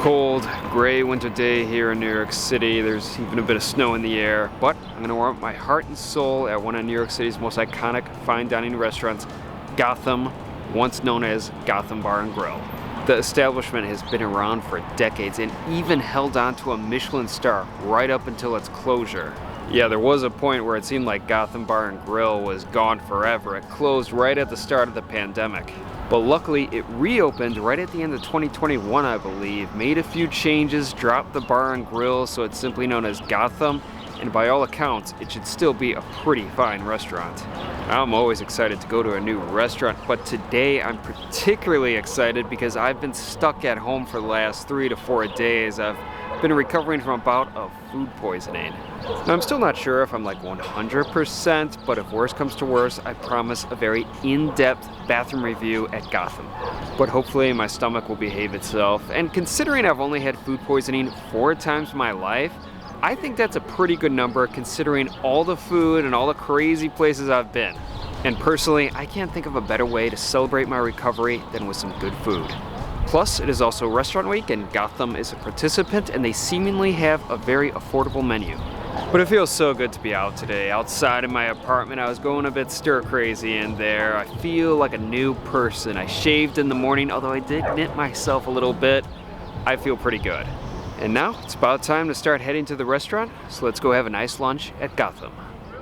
Cold, gray winter day here in New York City. There's even a bit of snow in the air, but I'm gonna warm up my heart and soul at one of New York City's most iconic fine dining restaurants, Gotham, once known as Gotham Bar and Grill. The establishment has been around for decades and even held on to a Michelin Star right up until its closure. Yeah, there was a point where it seemed like Gotham Bar and Grill was gone forever. It closed right at the start of the pandemic. But luckily, it reopened right at the end of 2021, I believe, made a few changes, dropped the bar and grill, so it's simply known as Gotham, and by all accounts, it should still be a pretty fine restaurant. I'm always excited to go to a new restaurant, but today I'm particularly excited because I've been stuck at home for the last 3 to 4 days. I've been recovering from a bout of food poisoning. Now, I'm still not sure if I'm like 100%, but if worse comes to worse, I promise a very in-depth bathroom review at Gotham. But hopefully my stomach will behave itself, and considering I've only had food poisoning 4 times in my life, I think that's a pretty good number considering all the food and all the crazy places I've been. And personally, I can't think of a better way to celebrate my recovery than with some good food. Plus, it is also Restaurant Week and Gotham is a participant and they seemingly have a very affordable menu. But it feels so good to be out today. Outside in my apartment, I was going a bit stir crazy in there. I feel like a new person. I shaved in the morning, although I did knit myself a little bit. I feel pretty good. And now, it's about time to start heading to the restaurant, so let's go have a nice lunch at Gotham.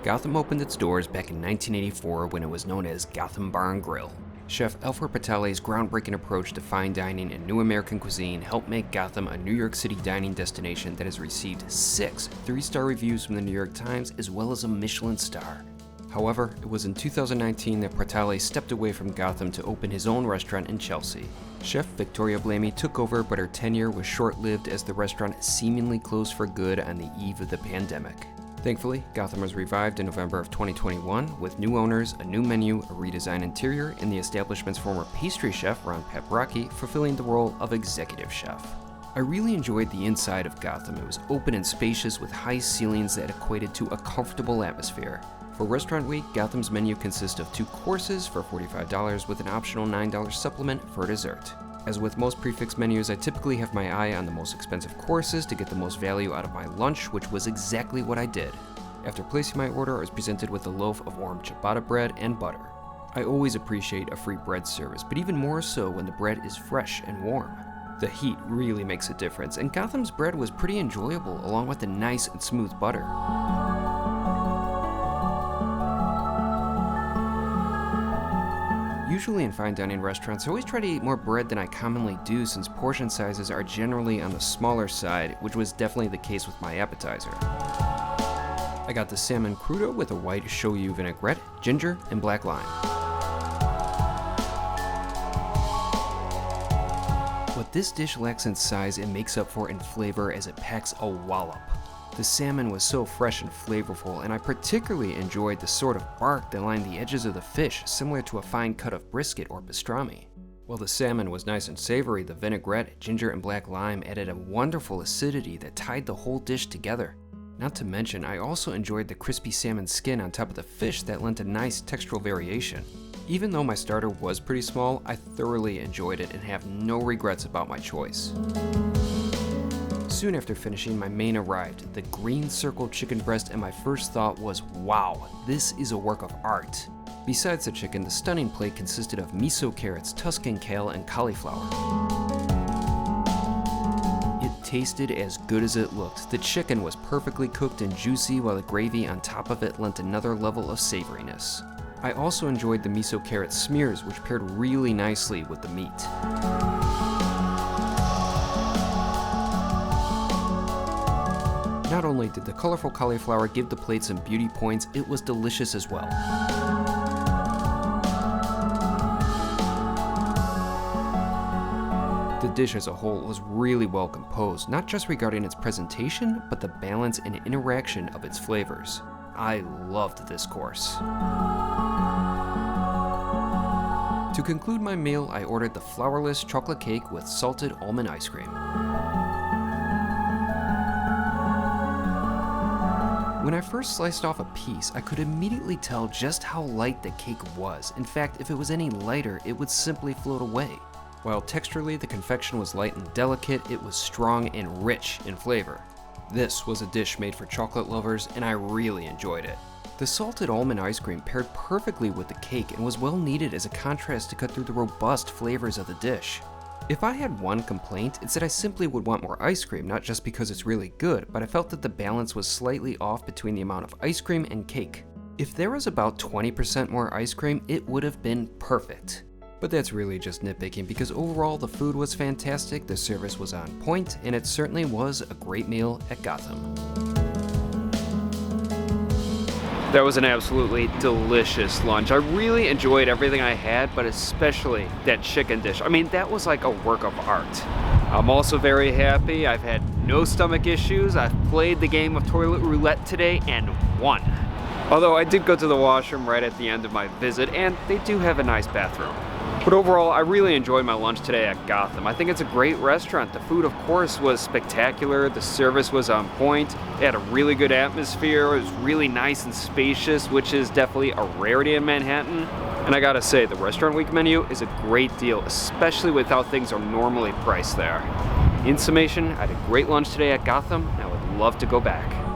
Gotham opened its doors back in 1984 when it was known as Gotham Bar and Grill. Chef Alfred Patale's groundbreaking approach to fine dining and new American cuisine helped make Gotham a New York City dining destination that has received 6 3-star reviews from the New York Times as well as a Michelin Star. However, it was in 2019 that Patale stepped away from Gotham to open his own restaurant in Chelsea. Chef Victoria Blamey took over, but her tenure was short-lived as the restaurant seemingly closed for good on the eve of the pandemic. Thankfully, Gotham was revived in November of 2021 with new owners, a new menu, a redesigned interior, and the establishment's former pastry chef, Ron Paprocki, fulfilling the role of executive chef. I really enjoyed the inside of Gotham. It was open and spacious with high ceilings that equated to a comfortable atmosphere. For Restaurant Week, Gotham's menu consists of 2 courses for $45 with an optional $9 supplement for dessert. As with most prefix menus, I typically have my eye on the most expensive courses to get the most value out of my lunch, which was exactly what I did. After placing my order, I was presented with a loaf of warm ciabatta bread and butter. I always appreciate a free bread service, but even more so when the bread is fresh and warm. The heat really makes a difference, and Gotham's bread was pretty enjoyable along with the nice and smooth butter. Usually in fine dining restaurants, I always try to eat more bread than I commonly do since portion sizes are generally on the smaller side, which was definitely the case with my appetizer. I got the salmon crudo with a white shoyu vinaigrette, ginger, and black lime. What this dish lacks in size, it makes up for in flavor as it packs a wallop. The salmon was so fresh and flavorful, and I particularly enjoyed the sort of bark that lined the edges of the fish, similar to a fine cut of brisket or pastrami. While the salmon was nice and savory, the vinaigrette, ginger, and black lime added a wonderful acidity that tied the whole dish together. Not to mention, I also enjoyed the crispy salmon skin on top of the fish that lent a nice textural variation. Even though my starter was pretty small, I thoroughly enjoyed it and have no regrets about my choice. Soon after finishing, my main arrived, the green circle chicken breast, and my first thought was, wow, this is a work of art. Besides the chicken, the stunning plate consisted of miso carrots, Tuscan kale, and cauliflower. It tasted as good as it looked. The chicken was perfectly cooked and juicy, while the gravy on top of it lent another level of savoriness. I also enjoyed the miso carrot smears, which paired really nicely with the meat. Not only did the colorful cauliflower give the plate some beauty points, it was delicious as well. The dish as a whole was really well composed, not just regarding its presentation, but the balance and interaction of its flavors. I loved this course. To conclude my meal, I ordered the flourless chocolate cake with salted almond ice cream. When I first sliced off a piece, I could immediately tell just how light the cake was. In fact, if it was any lighter, it would simply float away. While texturally the confection was light and delicate, it was strong and rich in flavor. This was a dish made for chocolate lovers, and I really enjoyed it. The salted almond ice cream paired perfectly with the cake and was well needed as a contrast to cut through the robust flavors of the dish. If I had one complaint, it's that I simply would want more ice cream, not just because it's really good, but I felt that the balance was slightly off between the amount of ice cream and cake. If there was about 20% more ice cream, it would have been perfect. But that's really just nitpicking because overall the food was fantastic, the service was on point, and it certainly was a great meal at Gotham. That was an absolutely delicious lunch. I really enjoyed everything I had, but especially that chicken dish. I mean, that was like a work of art. I'm also very happy. I've had no stomach issues. I've played the game of toilet roulette today and won. Although I did go to the washroom right at the end of my visit, and they do have a nice bathroom. But overall, I really enjoyed my lunch today at Gotham. I think it's a great restaurant. The food, of course, was spectacular. The service was on point. It had a really good atmosphere. It was really nice and spacious, which is definitely a rarity in Manhattan. And I gotta say, the Restaurant Week menu is a great deal, especially with how things are normally priced there. In summation, I had a great lunch today at Gotham, and I would love to go back.